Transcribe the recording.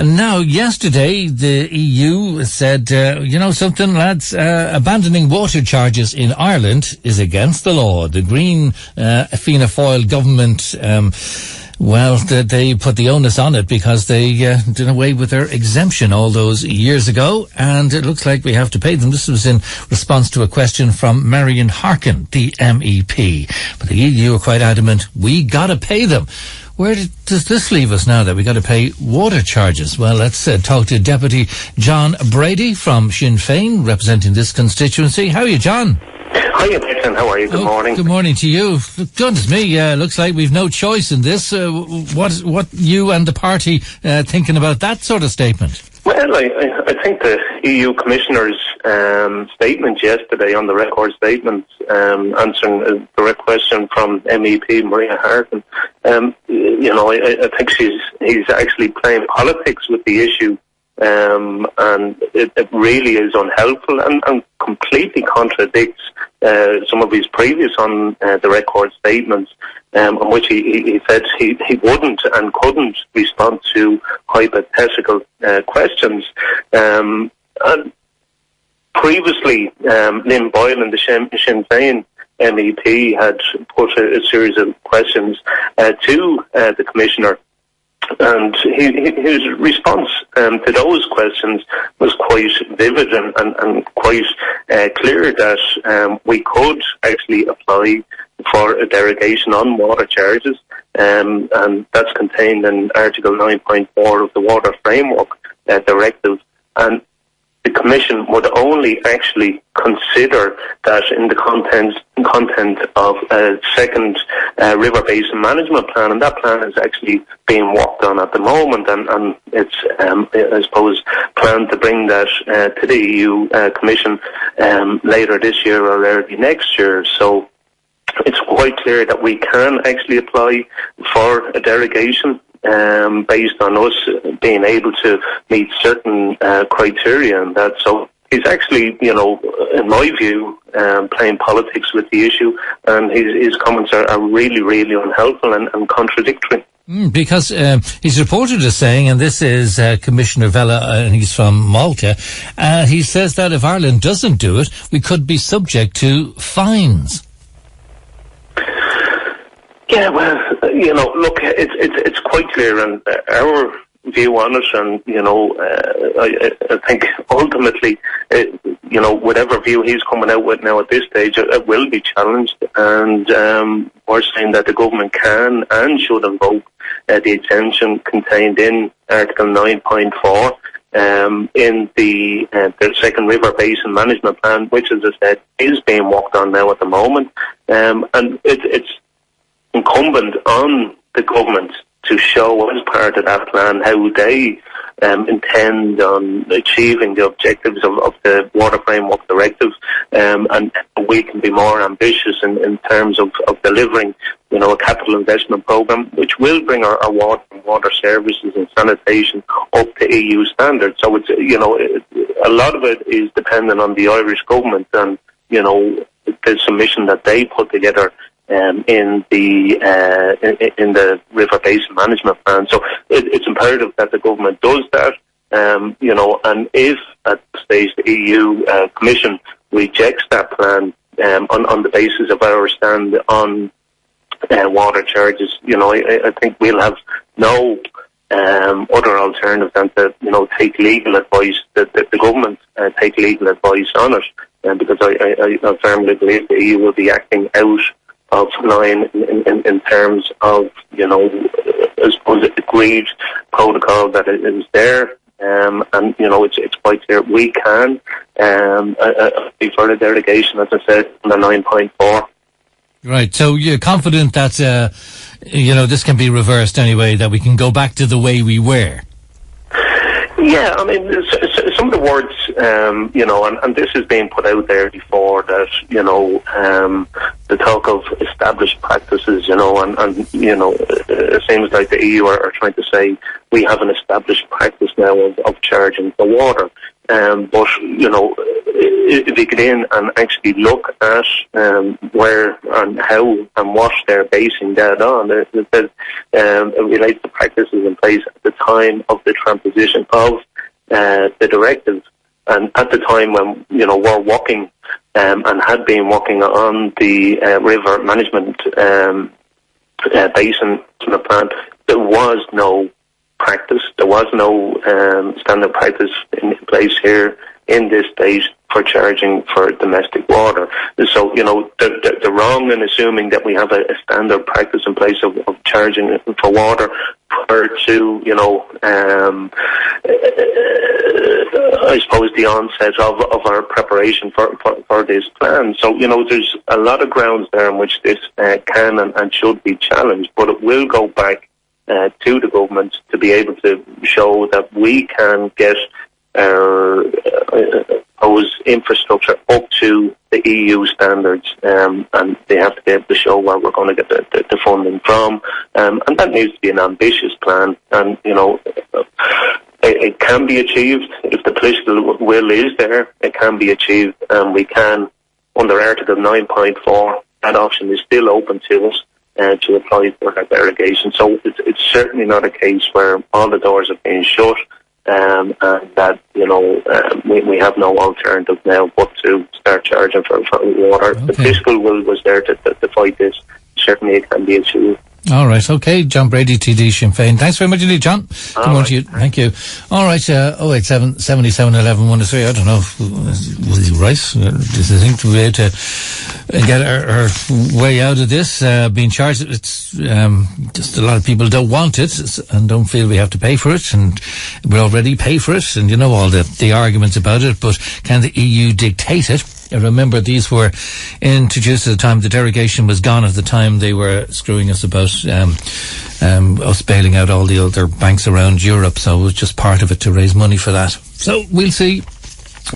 And now, yesterday, the EU said, something, lads, abandoning water charges in Ireland is against the law. The Green Fianna Fáil government, they put the onus on it because they did away with their exemption all those years ago, and it looks like we have to pay them. This was in response to a question from Marion Harkin, the MEP. But the EU are quite adamant, we gotta pay them. Where does this leave us now that we got to pay water charges? Well, let's talk to Deputy John Brady from Sinn Fein, representing this constituency. How are you, John? Hiya, Nathan. How are you? Good morning. Good morning to you. Goodness me, looks like we've no choice in this. What you and the party thinking about that sort of statement? Well, I think the EU Commissioner's statement yesterday on the record statement, answering a direct question from MEP Maria Harkin, I think he's actually playing politics with the issue, and it really is unhelpful and completely contradicts some of his previous on the record statements, on which he said he wouldn't and couldn't respond to hypothetical questions. And previously, Lynn Boylan, the Sinn Féin MEP, had put a series of questions to the Commissioner, and his response to those questions was quite vivid and quite clear that we could actually apply for a derogation on water charges, and that's contained in Article 9.4 of the Water Framework Directive. And the Commission would only actually consider that in the content of a second river basin management plan, and that plan is actually being worked on at the moment, and it's, I suppose, planned to bring that to the EU Commission later this year or early next year. So it's quite clear that we can actually apply for a derogation based on us being able to meet certain criteria, and that. So he's actually, in my view, playing politics with the issue, and his comments are really, really unhelpful and contradictory. Because he's reported as saying, and this is Commissioner Vella, and he's from Malta, he says that if Ireland doesn't do it, we could be subject to fines. Yeah, well, look, it's quite clear, and our view on it, and I think ultimately, whatever view he's coming out with now at this stage, it will be challenged, and we're saying that the government can and should invoke the exemption contained in Article 9.4 in the second river basin management plan, which, as I said, is being worked on now at the moment, and it's incumbent on the government to show as part of that plan how they intend on achieving the objectives of the Water Framework Directive, and we can be more ambitious in terms of delivering, a capital investment programme which will bring our water services and sanitation up to EU standards. So it's, a lot of it is dependent on the Irish government and, the submission that they put together in the river basin management plan. So it's imperative that the government does that, and if at the stage the EU Commission rejects that plan on the basis of our stand on water charges, I think we'll have no other alternative than to take legal advice, that the government take legal advice on it, because I firmly believe the EU will be acting out of line in terms of, I suppose, agreed protocol that is there, and it's quite clear we can be for the derogation, as I said, under 9.4. Right, so you're confident that this can be reversed anyway, that we can go back to the way we were? Yeah, I mean, some of the words, and this has been put out there before, that, the talk of established practices, and it seems like the EU are trying to say we have an established practice now of charging for water. But, you know, if you get in and actually look at where and how and what they're basing that on, it relates to practices in place at the time of the transposition of the directive. And at the time when, you know, we're working and had been working on the river management basin plan, there was no practice. There was no standard practice in place here in this state for charging for domestic water. So, you know, they're wrong in assuming that we have a standard practice in place of charging for water prior to, you know, I suppose the onset of our preparation for this plan. So, you know, there's a lot of grounds there in which this can and should be challenged, but it will go back to the government to be able to show that we can get our infrastructure up to the EU standards, and they have to be able to show where we're going to get the funding from, and that needs to be an ambitious plan. And, you know, it can be achieved if the political will is there. It can be achieved, and we can, under Article 9.4, that option is still open to us to apply for that derogation. So it's certainly not a case where all the doors are being shut, and that, you know, we have no alternative now but to start charging for water. Okay. The fiscal will was there to fight this. Certainly it can be achieved. All right, okay. John Brady TD, Sinn Féin. Thanks very much indeed, John. Good morning to you. Thank you. All right, 087 77 11 103. I don't know, was he right? Does he think we're able to get our way out of this? Being charged, it's just a lot of people don't want it and don't feel we have to pay for it, and we already pay for it, and you know all the arguments about it, but can the EU dictate it? Remember, these were introduced at the time the derogation was gone, at the time they were screwing us about us bailing out all the other banks around Europe, so it was just part of it to raise money for that. So we'll see.